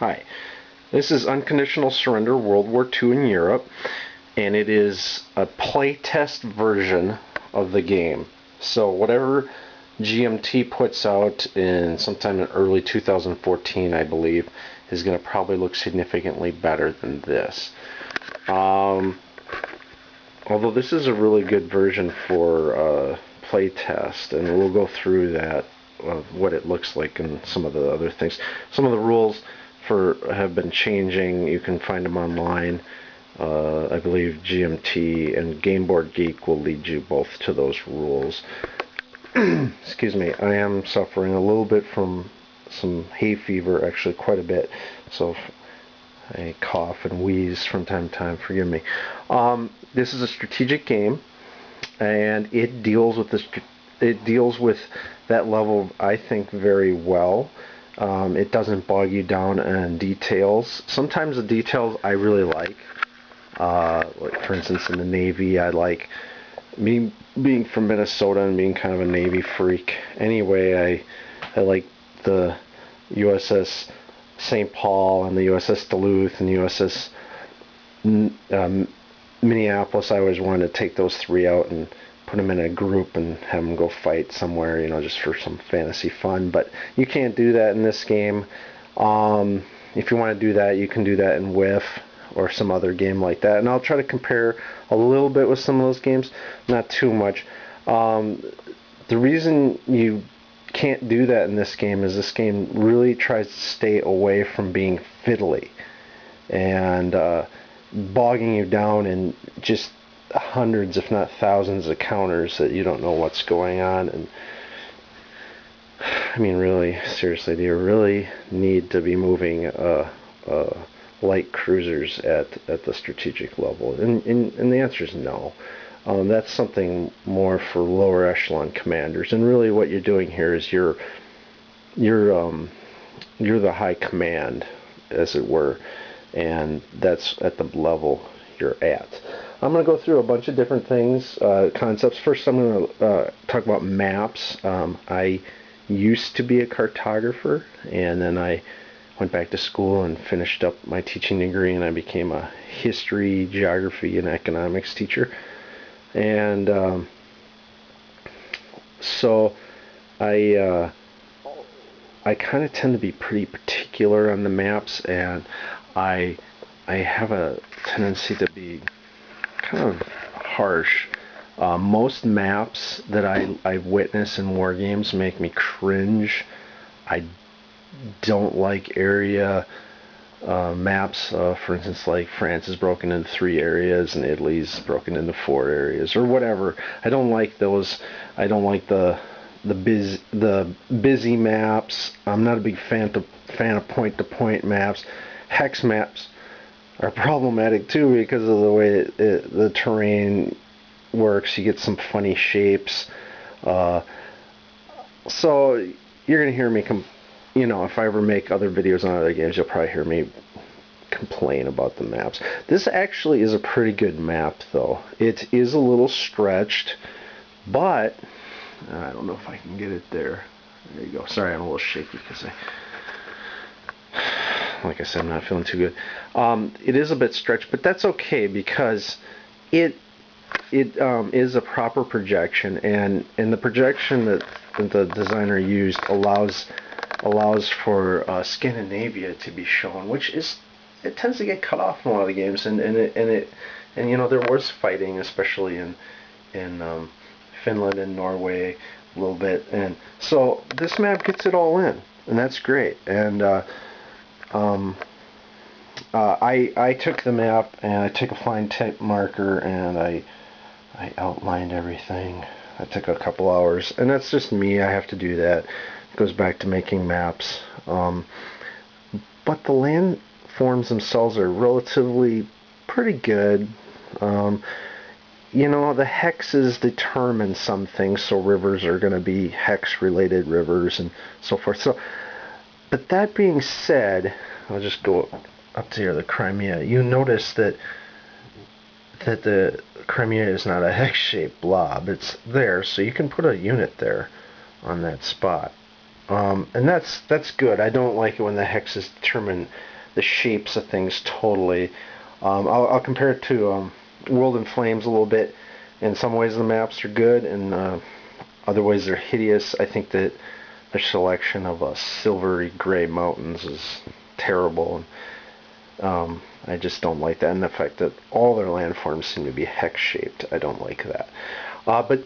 Hi, this is Unconditional Surrender World War II in Europe, and it is a playtest version of the game. So whatever GMT puts out in sometime in early 2014, I believe, is going to probably look significantly better than this. Although this is a really good version for playtest, and we'll go through that, what it looks like and some of the other things. Some of the rules have been changing. You can find them online. I believe GMT and Game Board Geek will lead you both to those rules. Excuse me, I am suffering a little bit from some hay fever, actually quite a bit, so if I cough and wheeze from time to time, forgive me. This is a strategic game, and it deals with that level, I think, very well. It doesn't bog you down on details. Sometimes the details I really like for instance, in the Navy, I like being from Minnesota and being kind of a Navy freak. Anyway, I like the USS St. Paul and the USS Duluth and the USS Minneapolis. I always wanted to take those three out and put them in a group and have them go fight somewhere, just for some fantasy fun. But you can't do that in this game. If you want to do that, you can do that in WIF or some other game like that. And I'll try to compare a little bit with some of those games, not too much. The reason you can't do that in this game is this game really tries to stay away from being fiddly and bogging you down in just hundreds, if not thousands, of counters that you don't know what's going on. And I mean, really, seriously, do you really need to be moving light cruisers at the strategic level? And the answer is no. That's something more for lower echelon commanders. And really, what you're doing here is you're the high command, as it were, and that's at the level you're at. I'm going to go through a bunch of different things, concepts. First, I'm going to talk about maps. I used to be a cartographer, and then I went back to school and finished up my teaching degree, and I became a history, geography, and economics teacher. And so I kind of tend to be pretty particular on the maps, and I have a tendency to be kind of harsh. Most maps that I witness in war games make me cringe. I don't like area maps. For instance, like France is broken into 3 areas and Italy's broken into 4 areas, or whatever. I don't like those. I don't like the busy maps. I'm not a big fan of point-to-point maps. Hex maps are problematic too because of the way the terrain works. You get some funny shapes. So you're gonna hear me if I ever make other videos on other games, you'll probably hear me complain about the maps. This actually is a pretty good map, though. It is a little stretched, but I don't know if I can get it there. There you go. Sorry, I'm a little shaky because like I said, I'm not feeling too good. It is a bit stretched, but that's okay because it is a proper projection, and the projection that the designer used allows for Scandinavia to be shown, which it tends to get cut off in a lot of games, and there was fighting, especially in Finland and Norway a little bit, and so this map gets it all in, and that's great. And I took the map and I took a fine tip marker and I outlined everything. That took a couple hours, and that's just me. I have to do that. It goes back to making maps. But the landforms themselves are relatively pretty good. The hexes determine some things, so rivers are going to be hex-related rivers and so forth. So, but that being said, I'll just go up to here, the Crimea. You notice that the Crimea is not a hex-shaped blob. It's there, so you can put a unit there on that spot. And that's good. I don't like it when the hexes determine the shapes of things totally. I'll compare it to World in Flames a little bit. In some ways the maps are good, and other ways they're hideous. I think that their selection of silvery gray mountains is terrible. And I just don't like that. And the fact that all their landforms seem to be hex-shaped, I don't like that. But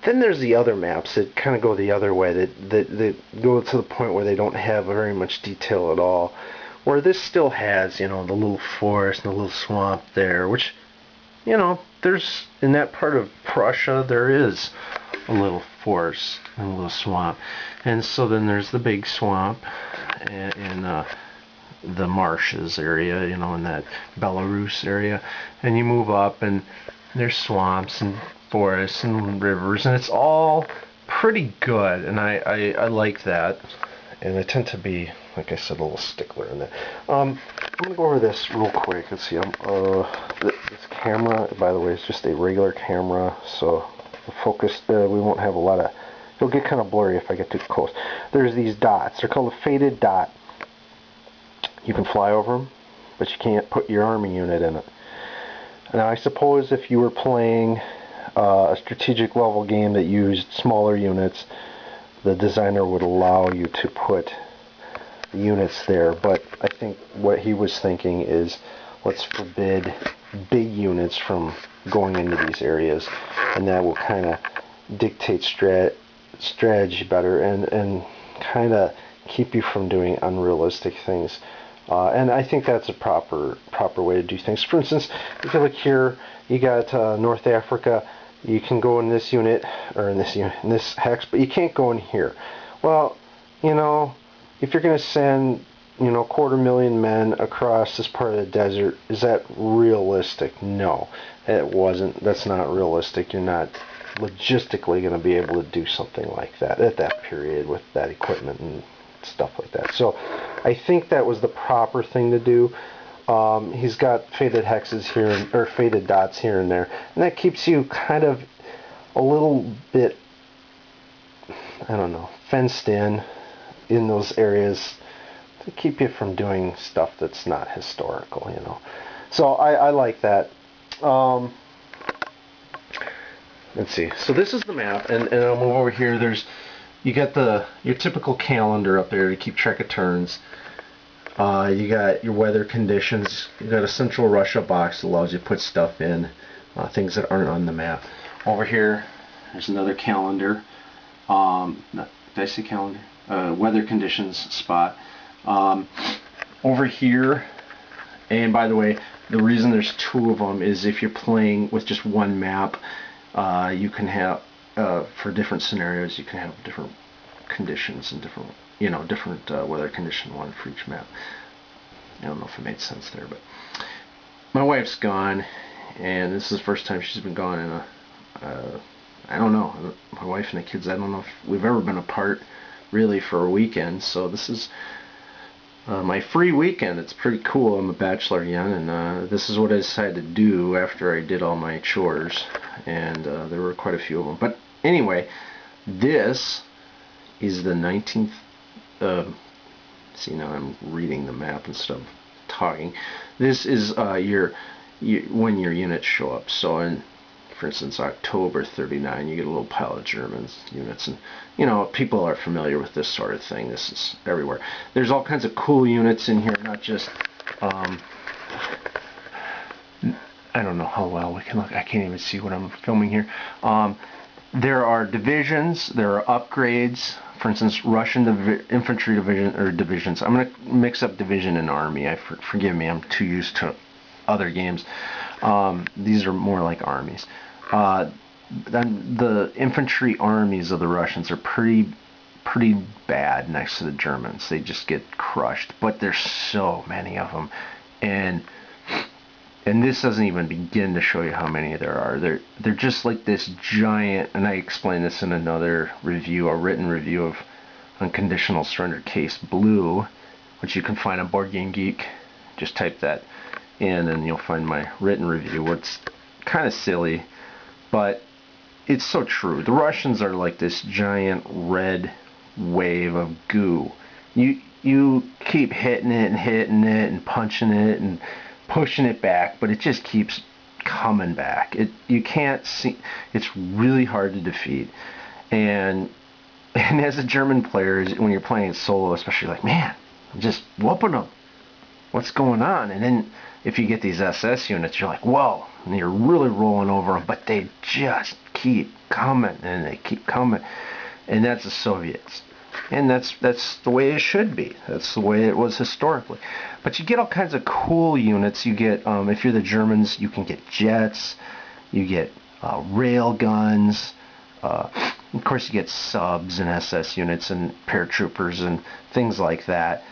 then there's the other maps that kind of go the other way, that go to the point where they don't have very much detail at all. Where this still has, the little forest and the little swamp there, which, there's, in that part of Prussia, there is a little forest and a little swamp. And so then there's the big swamp and the marshes area, in that Belarus area. And you move up and there's swamps and forests and rivers, and it's all pretty good, and I like that. And I tend to be, like I said, a little stickler in that. I'm going to go over this real quick. Let's see. This camera, by the way, is just a regular camera, so the focus, we won't have a lot of... It'll get kind of blurry if I get too close. There's these dots. They're called a faded dot. You can fly over them, but you can't put your army unit in it. Now, I suppose if you were playing a strategic level game that used smaller units, the designer would allow you to put the units there, but I think what he was thinking is, let's forbid big units from going into these areas, and that will kind of dictate strategy better, and kind of keep you from doing unrealistic things. And I think that's a proper way to do things. For instance, if you look here, you got North Africa. You can go in this unit, or in this hex, but you can't go in here. Well, if you're going to send, 250,000 men across this part of the desert, is that realistic? No, it wasn't. That's not realistic. You're not logistically going to be able to do something like that at that period with that equipment and stuff like that. So I think that was the proper thing to do. He's got faded hexes here, or faded dots here and there, and that keeps you kind of a little bit, I don't know, fenced in those areas to keep you from doing stuff that's not historical, So I like that. Let's see. So this is the map, and I'll move over here. You got your typical calendar up there to keep track of turns. You got your weather conditions. You got a central Russia box that allows you to put stuff in, things that aren't on the map. Over here, there's another calendar. Did I say calendar? Weather conditions spot. Over here, and by the way, the reason there's two of them is if you're playing with just one map, you can have, for different scenarios, you can have different conditions and different weather condition one for each map. I don't know if it made sense there, but my wife's gone, and this is the first time she's been gone in I don't know, my wife and the kids, I don't know if we've ever been apart really for a weekend, so this is my free weekend. It's pretty cool. I'm a bachelor again, and this is what I decided to do after I did all my chores, and there were quite a few of them. But anyway, this is the 19th, see, now I'm reading the map instead of talking. This is when your units show up. So in, for instance, October 39, you get a little pile of German units, and people are familiar with this sort of thing. This is everywhere. There's all kinds of cool units in here, not just I don't know how well we can look. I can't even see what I'm filming here. There are divisions, there are upgrades. For instance, Russian infantry division, or divisions. I'm going to mix up division and army. Forgive me, I'm too used to other games. These are more like armies. Then the infantry armies of the Russians are pretty bad next to the Germans. They just get crushed. But there's so many of them, and this doesn't even begin to show you how many there are. They're just like this giant, and I explained this in another review, a written review of Unconditional Surrender Case Blue, which you can find on Board Game Geek. Just type that in and you'll find my written review, where it's kind of silly, but it's so true. The Russians are like this giant red wave of goo. You keep hitting it and punching it and pushing it back, but it just keeps coming back. You can't see. It's really hard to defeat. And as a German player, when you're playing solo, especially, like, man, I'm just whooping them. What's going on? And then if you get these SS units, you're like, whoa, and you're really rolling over them, but they just keep coming and they keep coming. And that's the Soviets. And that's the way it should be. That's the way it was historically. But you get all kinds of cool units. You get, if you're the Germans, you can get jets. You get rail guns. Of course, you get subs and SS units and paratroopers and things like that.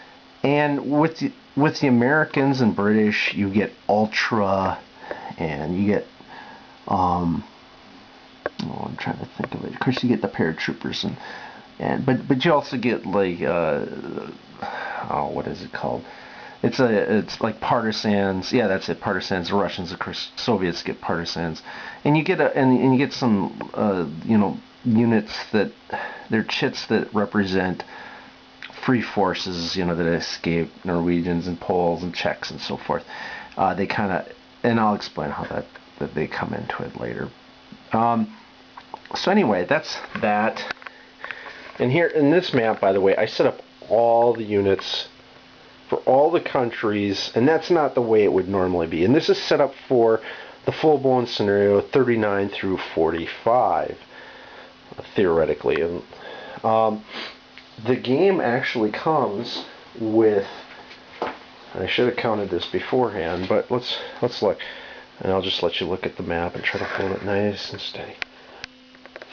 And with the Americans and British, you get Ultra, and you get I'm trying to think of it. Of course, you get the paratroopers, but you also get, like, what is it called? It's like partisans. Yeah, that's it. Partisans. The Russians, of course. Soviets get partisans, and you get and you get some units that they're chits that represent free forces, that escape Norwegians and Poles and Czechs and so forth. They kind of, and I'll explain how that they come into it later. So anyway, that's that. And here in this map, by the way, I set up all the units for all the countries, and that's not the way it would normally be. And this is set up for the full-blown scenario 39 through 45, theoretically. And the game actually comes with, I should have counted this beforehand, but let's look. And I'll just let you look at the map and try to hold it nice and steady.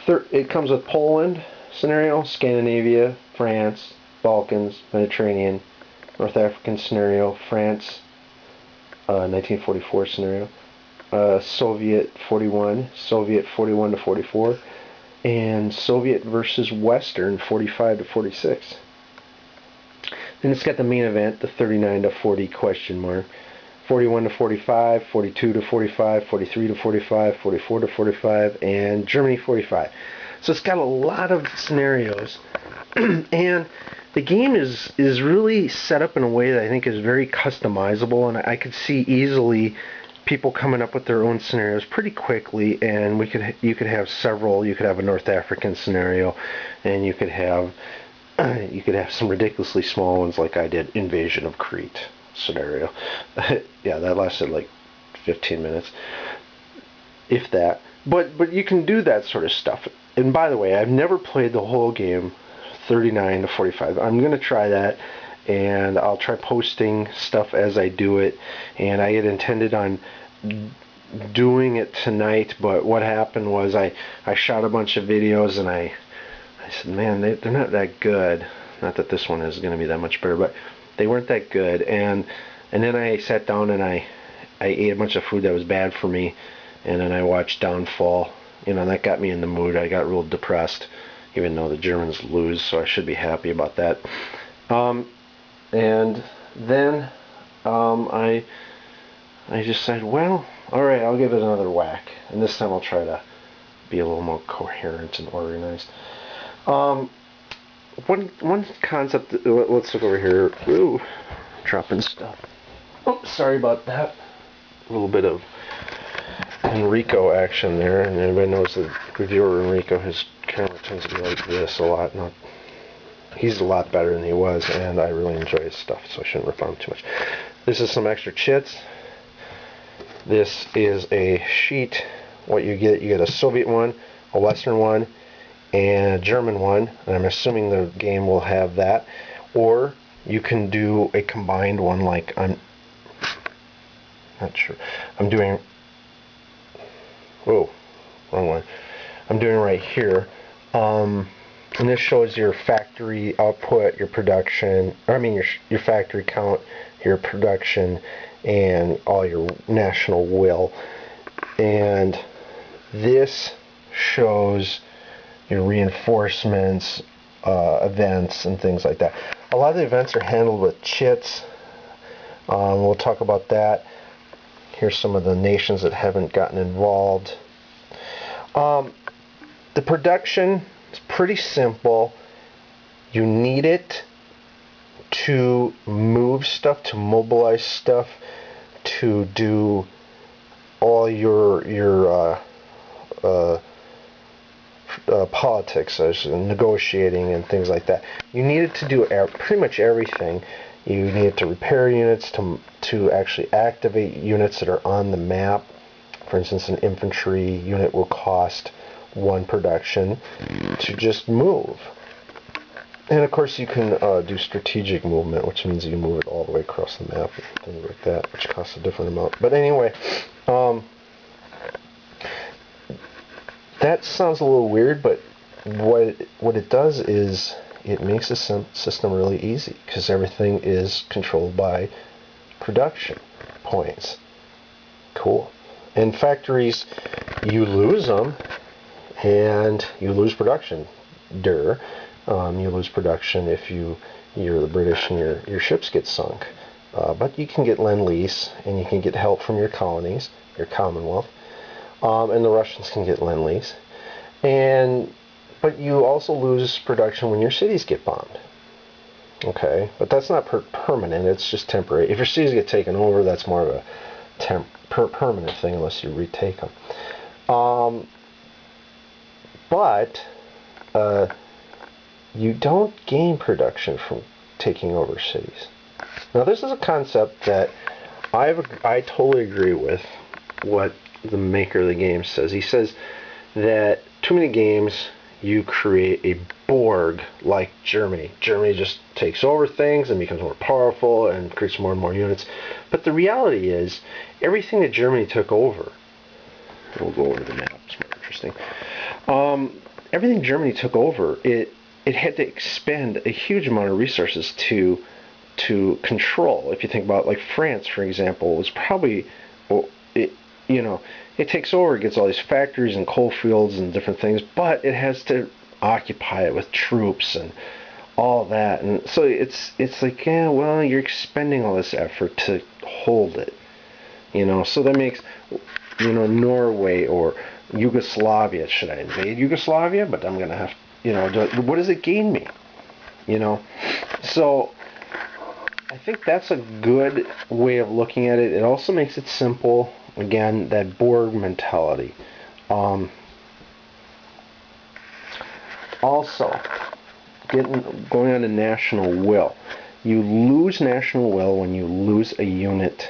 It comes with Poland scenario, Scandinavia, France, Balkans, Mediterranean, North African scenario, France, 1944 scenario, Soviet 41, Soviet 41 to 44, and Soviet versus Western 45 to 46. Then it's got the main event, the 39 to 40 question mark, 41 to 45, 42 to 45, 43 to 45, 44 to 45, and Germany 45. So it's got a lot of scenarios, and the game is really set up in a way that I think is very customizable, and I could see easily people coming up with their own scenarios pretty quickly, and you could have several. You could have a North African scenario, and you could have some ridiculously small ones like I did, Invasion of Crete scenario. Yeah, that lasted like 15 minutes, if that. But you can do that sort of stuff. And by the way, I've never played the whole game 39 to 45. I'm going to try that, and I'll try posting stuff as I do it. And I had intended on doing it tonight, but what happened was I shot a bunch of videos, and I said, man, they're not that good. Not that this one is going to be that much better, but they weren't that good. And then I sat down and I ate a bunch of food that was bad for me, and then I watched Downfall. That got me in the mood. I got real depressed, even though the Germans lose, so I should be happy about that. And then I just said, well, alright, I'll give it another whack. And this time I'll try to be a little more coherent and organized. One concept, let's look over here. Ooh, dropping stuff. Oh, sorry about that. A little bit of Enrico action there, and everybody knows that reviewer Enrico, his camera tends to be like this a lot. He's a lot better than he was, and I really enjoy his stuff, so I shouldn't rip on him too much. This is some extra chits. This is a sheet. What you get a Soviet one, a Western one, and a German one, and I'm assuming the game will have that. Or you can do a combined one, like I'm not sure. I'm doing. Whoa, wrong one. I'm doing right here. And this shows your factory output, your production, your factory count, your production, and all your national will. And this shows your reinforcements, events, and things like that. A lot of the events are handled with chits. We'll talk about that. Here's some of the nations that haven't gotten involved. The production is pretty simple. You need it to move stuff, to mobilize stuff, to do all your politics, negotiating and things like that. You need it to do pretty much everything. You need it to repair units, to actually activate units that are on the map. For instance, an infantry unit will cost 1 production to just move. And of course you can do strategic movement, which means you can move it all the way across the map and things like that, which costs a different amount. But anyway, that sounds a little weird, but what it does is it makes the system really easy, because everything is controlled by production points. Cool. And factories, you lose them, and you lose production. You lose production if you're the British and your ships get sunk. But you can get Lend-Lease, and you can get help from your colonies, your Commonwealth, and the Russians can get Lend-Lease. But you also lose production when your cities get bombed. Okay, but that's not permanent, it's just temporary. If your cities get taken over, that's more of a permanent thing, unless you retake them. But you don't gain production from taking over cities. Now, this is a concept that I totally agree with what the maker of the game says. He says that too many games you create a borg like Germany. Germany just takes over things and becomes more powerful and creates more and more units. But the reality is, everything that Germany took over, we'll go over the map, it's more interesting. Everything Germany took over, it had to expend a huge amount of resources to control. If you think about, like, France, for example, was probably, it takes over, it gets all these factories and coal fields and different things, but it has to occupy it with troops and all that. And so it's like, yeah, well, you're expending all this effort to hold it. So that makes, Norway or Yugoslavia, should I invade Yugoslavia? But I'm going to have, what does it gain me? So I think that's a good way of looking at it. It also makes it simple. Again, that Borg mentality. Also, going on to national will. You lose national will when you lose a unit.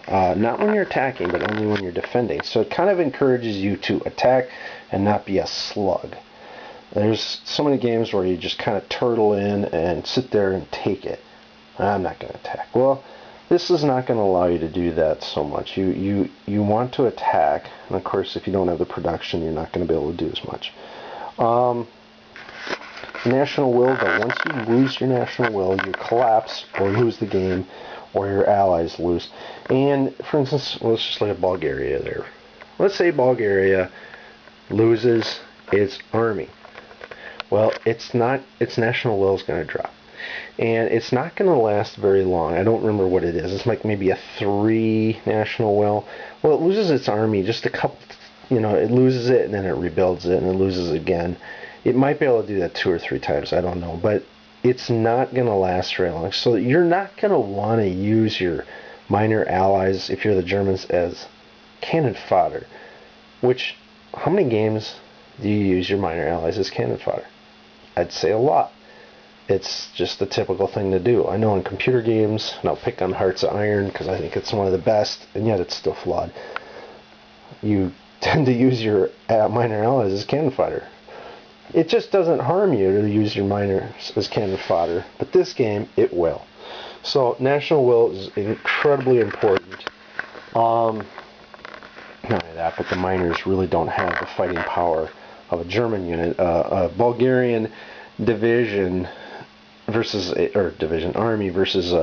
Not when you're attacking, but only when you're defending. So it kind of encourages you to attack and not be a slug. There's so many games where you just kind of turtle in and sit there and take it. I'm not going to attack. Well, this is not going to allow you to do that so much. You want to attack, and of course, if you don't have the production, you're not going to be able to do as much. National will, though, once you lose your national will, you collapse or lose the game, or your allies lose. And for instance, let's just look at Bulgaria there. Let's say Bulgaria loses its army. Well, its national will is going to drop. And it's not going to last very long. I don't remember what it is. It's like maybe a 3 national will. Well, it loses its army just a couple, it loses it and then it rebuilds it and it loses again. It might be able to do that 2 or 3 times. I don't know. But it's not going to last very long. So you're not going to want to use your minor allies, if you're the Germans, as cannon fodder. Which, how many games do you use your minor allies as cannon fodder? I'd say a lot. It's just the typical thing to do. I know in computer games, and I'll pick on Hearts of Iron because I think it's one of the best, and yet it's still flawed. You tend to use your minor allies as cannon fodder. It just doesn't harm you to use your minors as cannon fodder, but this game, it will. So national will is incredibly important. Not only that, but the minors really don't have the fighting power of a German unit. A Bulgarian division army versus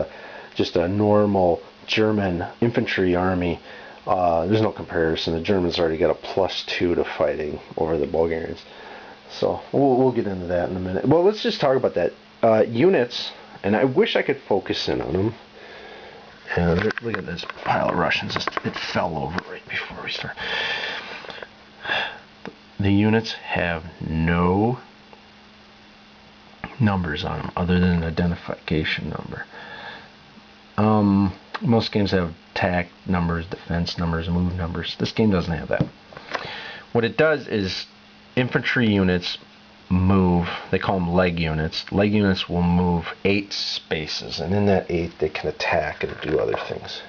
just a normal German infantry army. There's no comparison. The Germans already got a +2 to fighting over the Bulgarians. So we'll get into that in a minute. Well, let's just talk about that. Units, and I wish I could focus in on them. And look at this pile of Russians. It fell over right before we start. The units have no numbers on them other than an identification number. Most games have attack numbers, defense numbers, move numbers. This game doesn't have that. What it does is infantry units move, they call them leg units. Leg units will move 8 spaces, and in that 8 they can attack and do other things.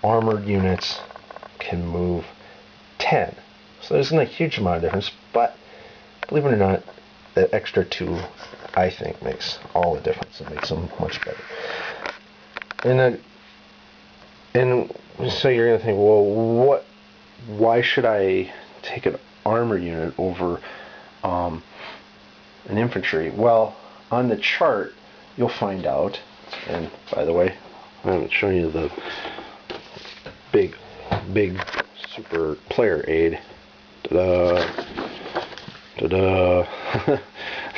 Armored units can move 10. So there's not a huge amount of difference, but believe it or not, that extra 2, I think, makes all the difference. It makes them much better. And so you're going to think, well, why should I take an armor unit over an infantry? Well, on the chart, you'll find out, and by the way, I haven't shown you the big super player aid. Ta-da! Ta-da!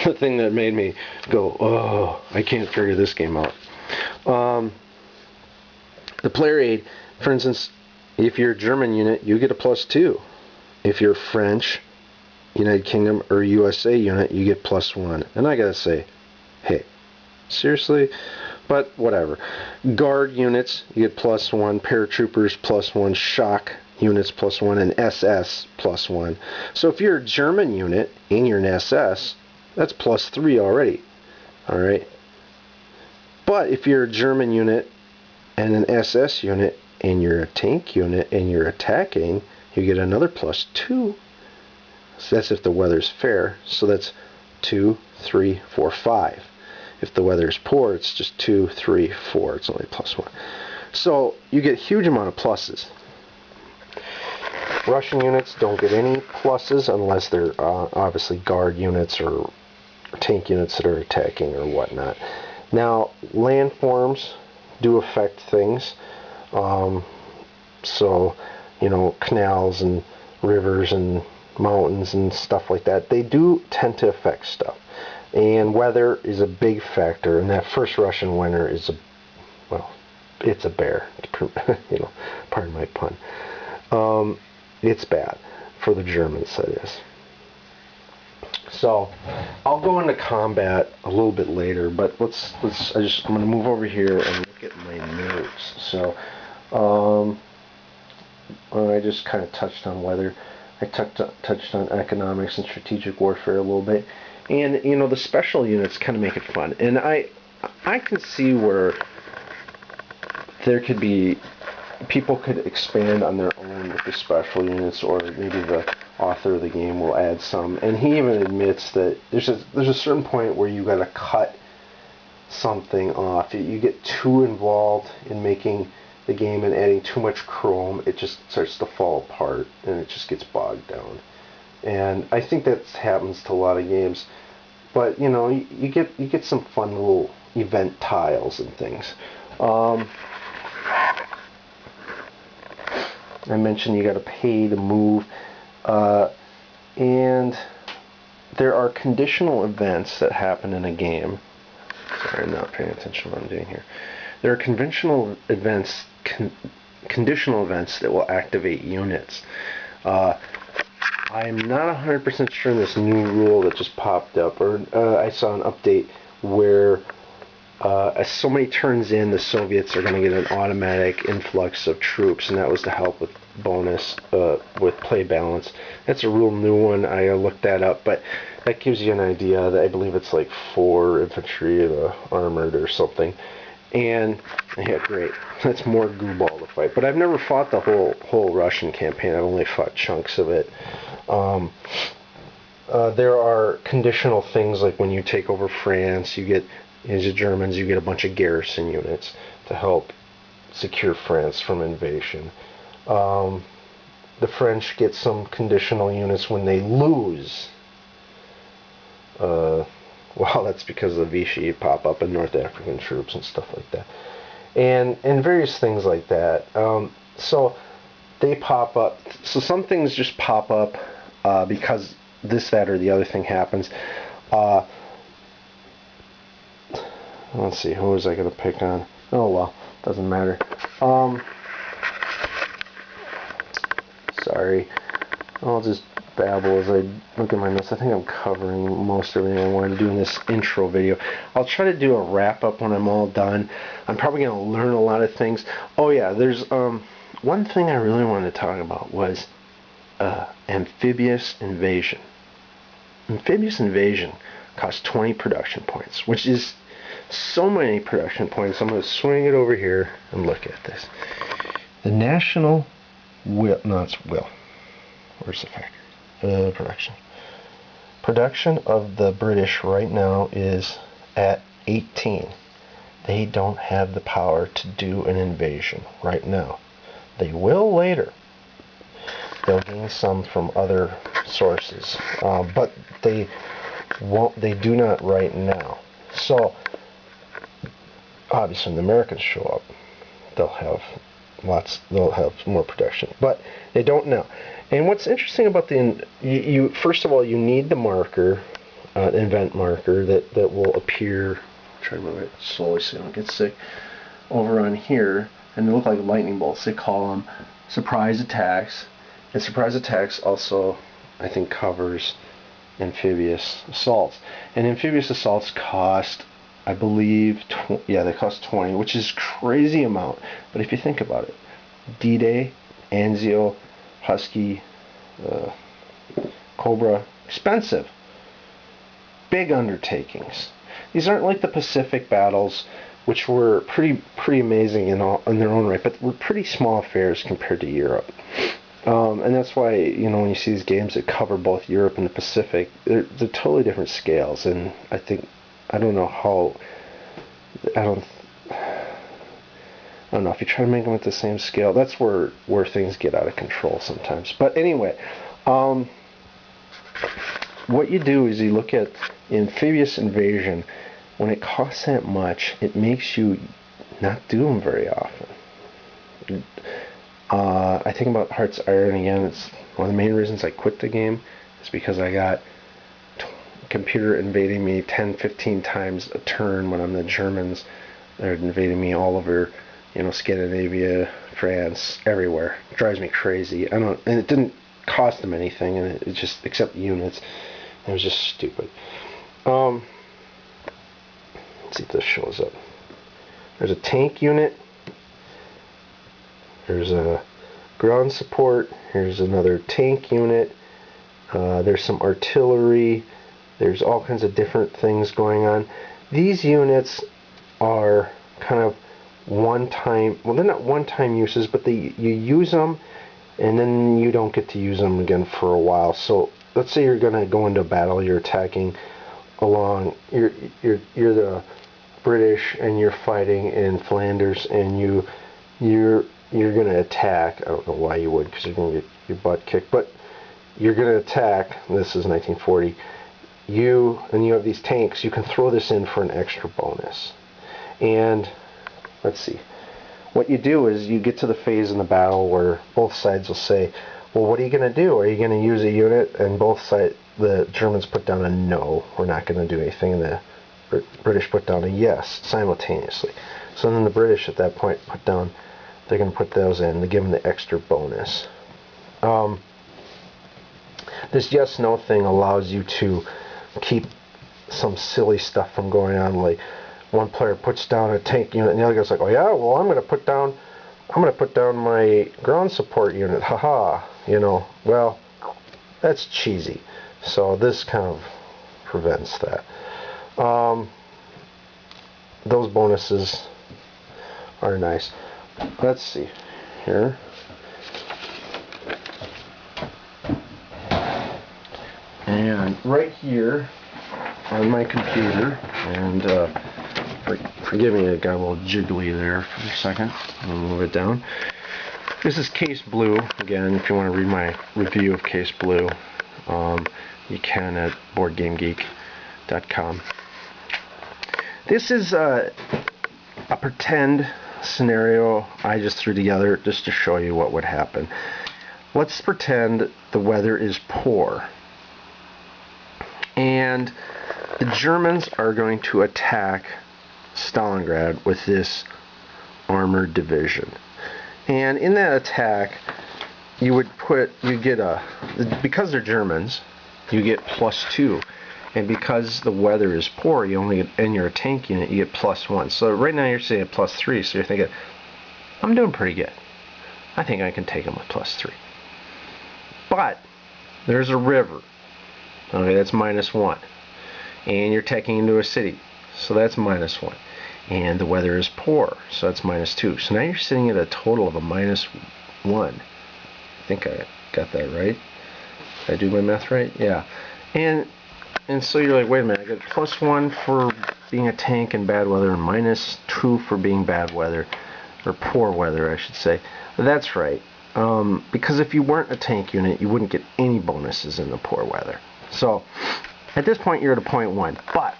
The thing that made me go, oh, I can't figure this game out. The player aid, for instance, if you're a German unit, you get a +2. If you're French, United Kingdom, or USA unit, you get +1. And I gotta say, hey, seriously? But whatever. Guard units, you get +1. Paratroopers, +1. Shock units, +1. And SS, +1. So if you're a German unit and you're an SS, that's +3 already. Alright? But if you're a German unit and an SS unit and you're a tank unit and you're attacking, you get another +2. So that's if the weather's fair. So that's 2, 3, 4, 5. If the weather's poor, it's just 2, 3, 4. It's only +1. So you get a huge amount of pluses. Russian units don't get any pluses unless they're obviously guard units or tank units that are attacking or whatnot. Now, landforms do affect things. So, you know, canals and rivers and mountains and stuff like that, they do tend to affect stuff. And weather is a big factor, and that first Russian winter is it's a bear. You know, pardon my pun. It's bad for the Germans, that is. So I'll go into combat a little bit later, but I'm going to move over here and look at my notes. So I just kind of touched on weather. I touched on economics and strategic warfare a little bit, and you know, the special units kind of make it fun. And I can see where there could be people could expand on their own with the special units, or maybe the author of the game will add some. And he even admits that there's a certain point where you got to cut something off. You get too involved in making the game and adding too much chrome, it just starts to fall apart and it just gets bogged down. And I think that happens to a lot of games. But you know, you get some fun little event tiles and things. I mentioned you got to pay to move, and there are conditional events that happen in a game. Sorry, I'm not paying attention to what I'm doing here. There are conditional events that will activate units. I'm not 100% sure in this new rule that just popped up, or I saw an update where as so many turns in, the Soviets are going to get an automatic influx of troops, and that was to help with bonus, with play balance. That's a real new one. I looked that up, but that gives you an idea that I believe it's like 4 infantry armored or something. And yeah, great. That's more goo ball to fight. But I've never fought the whole Russian campaign. I've only fought chunks of it. There are conditional things like when you take over France, you get, as the Germans, you get a bunch of garrison units to help secure France from invasion. The French get some conditional units when they lose. Well, that's because the Vichy pop up in North African troops and stuff like that. And various things like that. So they pop up. So some things just pop up because this, that, or the other thing happens. Let's see, who was I going to pick on? Oh, well, doesn't matter. Sorry. I'll just babble as I look at my notes. I think I'm covering most everything I wanted to do in this intro video. I'll try to do a wrap-up when I'm all done. I'm probably going to learn a lot of things. Oh yeah, there's one thing I really wanted to talk about was amphibious invasion. Amphibious invasion costs 20 production points, which is so many production points. I'm going to swing it over here and look at this. The national will, no, it's will. Where's the factor? Production. Production of the British right now is at 18. They don't have the power to do an invasion right now. They will later. They'll gain some from other sources, but they won't. They do not right now. So obviously, when the Americans show up, they'll have lots. They'll have more production, but they don't now. And what's interesting about you first of all, you need the marker, event marker that will appear. Try to move it slowly so you don't get sick. Over on here, and they look like lightning bolts. They call them surprise attacks. And surprise attacks also, I think, covers amphibious assaults. And amphibious assaults cost, I believe, they cost 20, which is crazy amount. But if you think about it, D-Day, Anzio, Husky, Cobra, expensive. Big undertakings. These aren't like the Pacific battles, which were pretty amazing in their own right, but were pretty small affairs compared to Europe. And that's why, when you see these games that cover both Europe and the Pacific, they're totally different scales. And I don't know if you try to make them at the same scale, that's where things get out of control sometimes. But anyway, what you do is you look at amphibious invasion. When it costs that much, it makes you not do them very often. I think about Heart's Iron again. It's one of the main reasons I quit the game is because I got computer invading me 10-15 times a turn when I'm the Germans. They're invading me all over, Scandinavia, France, everywhere. It drives me crazy. And it didn't cost them anything, and it just, except units. It was just stupid. Let's see if this shows up. There's a tank unit. There's a ground support. Here's another tank unit. There's some artillery. There's all kinds of different things going on. These units are kind of one-time, well, they're not one-time uses, but you use them and then you don't get to use them again for a while. So let's say you're going to go into a battle, you're attacking along, you're the British and you're fighting in Flanders, and you're going to attack. I don't know why you would, because you're going to get your butt kicked, but you're going to attack. This is 1940. You have these tanks. You can throw this in for an extra bonus. And let's see. What you do is you get to the phase in the battle where both sides will say, well, what are you going to do? Are you going to use a unit? And both sides, the Germans put down a no, we're not going to do anything, and the British put down a yes simultaneously. So then the British at that point they're going to put those in to give them the extra bonus. This yes-no thing allows you to keep some silly stuff from going on, like one player puts down a tank unit and the other guy's like, oh yeah, well I'm going to put down my ground support unit, haha, well, that's cheesy. So this kind of prevents that. Those bonuses are nice. Let's see here. And right here on my computer, and forgive me, it got a little jiggly there for a second. I'll move it down. This is Case Blue. Again, if you want to read my review of Case Blue, you can at boardgamegeek.com. This is a pretend scenario I just threw together just to show you what would happen. Let's pretend the weather is poor, and the Germans are going to attack Stalingrad with this armored division. And in that attack, you get a, because they're Germans, you get +2. And because the weather is poor, you only get, and you're a tank unit, you get +1. So right now you're saying at +3, so you're thinking, I'm doing pretty good. I think I can take them with +3. But there's a river. Okay, that's -1. And you're taking into a city, so that's -1. And the weather is poor, so that's -2. So now you're sitting at a total of a -1. I think I got that right. Did I do my math right? Yeah. And so you're like, wait a minute, I got +1 for being a tank in bad weather, and -2 for being bad weather, or poor weather, I should say. That's right. Because if you weren't a tank unit, you wouldn't get any bonuses in the poor weather. So at this point, you're at a +1. But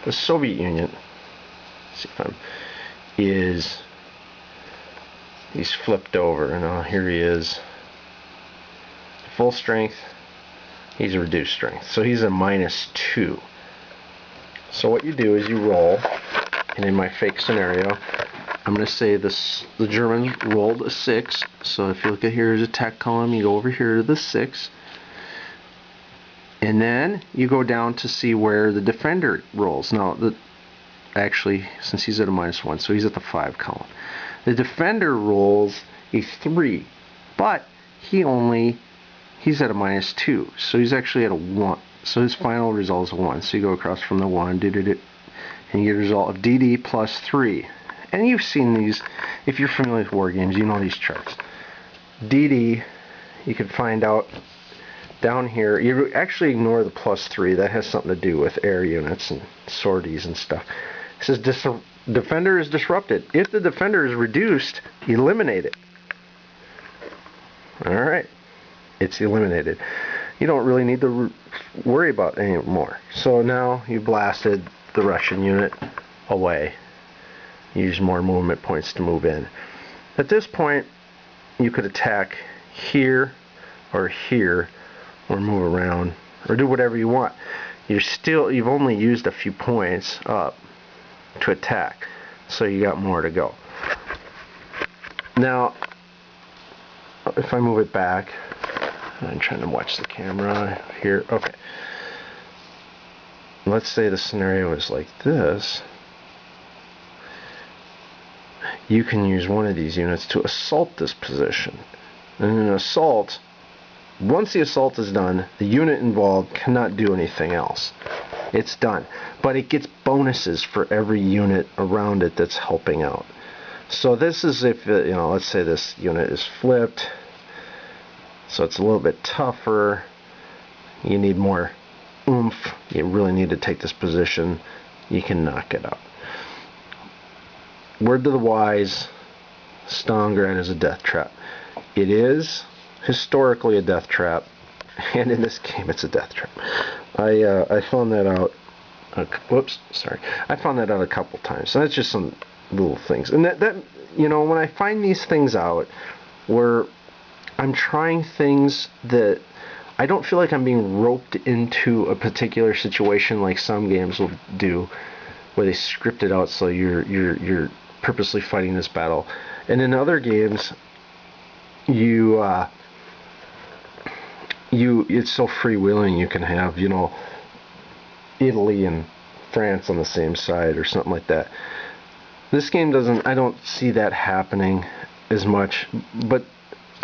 the Soviet Union, let's see if he's flipped over, and here he is. Full strength. He's a reduced strength, so he's a -2. So what you do is you roll, and in my fake scenario, I'm going to say the Germans rolled a 6. So if you look at here's a attack column, you go over here to the 6, and then you go down to see where the defender rolls. Now, actually, since he's at a -1, so he's at the 5 column. The defender rolls a 3, but he's at a -2, so he's actually at a 1. So his final result is a 1. So you go across from the 1, and you get a result of DD +3. And you've seen these, if you're familiar with war games, you know these charts. DD, you can find out down here. You actually ignore the +3. That has something to do with air units and sorties and stuff. It says defender is disrupted. If the defender is reduced, eliminate it. All right. It's eliminated. You don't really need to worry about it anymore. So now you blasted the Russian unit away. Use more movement points to move in. At this point, you could attack here or move around or do whatever you want. You've only used a few points up to attack, so you got more to go. Now, if I move it back, I'm trying to watch the camera here. Okay. Let's say the scenario is like this. You can use one of these units to assault this position. And in an assault, once the assault is done, the unit involved cannot do anything else. It's done. But it gets bonuses for every unit around it that's helping out. So this is if, let's say this unit is flipped. So it's a little bit tougher. You need more oomph. You really need to take this position. You can knock it out. Word to the wise, Stalingrad is a death trap. It is historically a death trap, and in this game it's a death trap. I found that out. I found that out a couple times. So that's just some little things. And that when I find these things out, where I'm trying things that I don't feel like I'm being roped into a particular situation like some games will do, where they script it out so you're purposely fighting this battle. And in other games, it's so freewheeling. You can have Italy and France on the same side or something like that. This game doesn't. I don't see that happening as much, but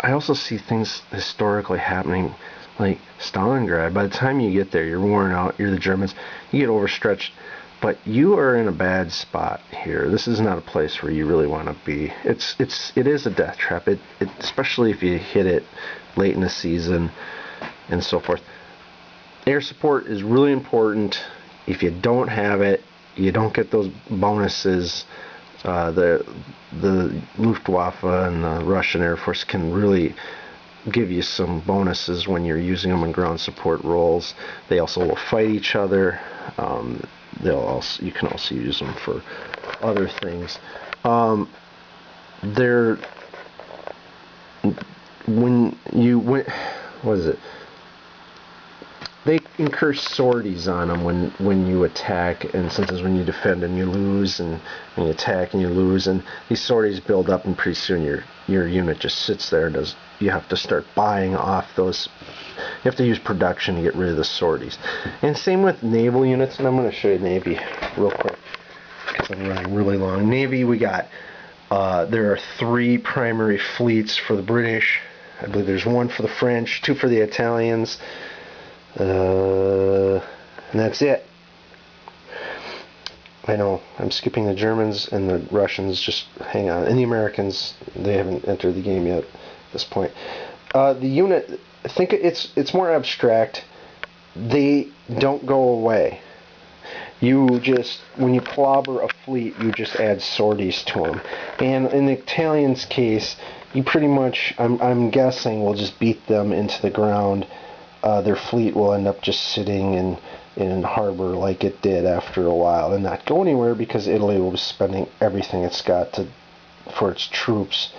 I also see things historically happening, like Stalingrad. By the time you get there, you're worn out. You're the Germans. You get overstretched, but you are in a bad spot here. This is not a place where you really want to be. It is a death trap. Especially if you hit it late in the season and so forth. Air support is really important. If you don't have it, you don't get those bonuses. The Luftwaffe and the Russian Air Force can really give you some bonuses when you're using them in ground support roles. They also will fight each other. You can also use them for other things. they incur sorties on them when you attack, and sometimes when you defend and you lose, and when you attack and you lose, and these sorties build up, and pretty soon your unit just sits there. You have to start buying off those. You have to use production to get rid of the sorties. And same with naval units, and I'm going to show you Navy real quick because I'm running really long. Navy, we got there are 3 primary fleets for the British. I believe there's 1 for the French, 2 for the Italians. And that's it. I know I'm skipping the Germans and the Russians. Just hang on. And the Americans, they haven't entered the game yet at this point. The unit, I think it's more abstract. They don't go away. You just, when you clobber a fleet, you just add sorties to them. And in the Italians' case, you pretty much, I'm guessing, will just beat them into the ground. Their fleet will end up just sitting in harbor like it did after a while and not go anywhere, because Italy will be spending everything it's got for its troops,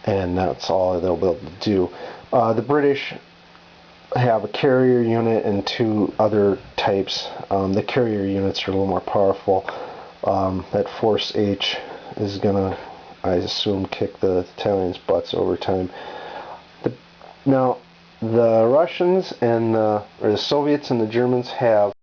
and that's all they'll be able to do. The British have a carrier unit and 2 other types. The carrier units are a little more powerful. That Force H is gonna, I assume, kick the Italians' butts over time. Now, the Russians and the Soviets and the Germans have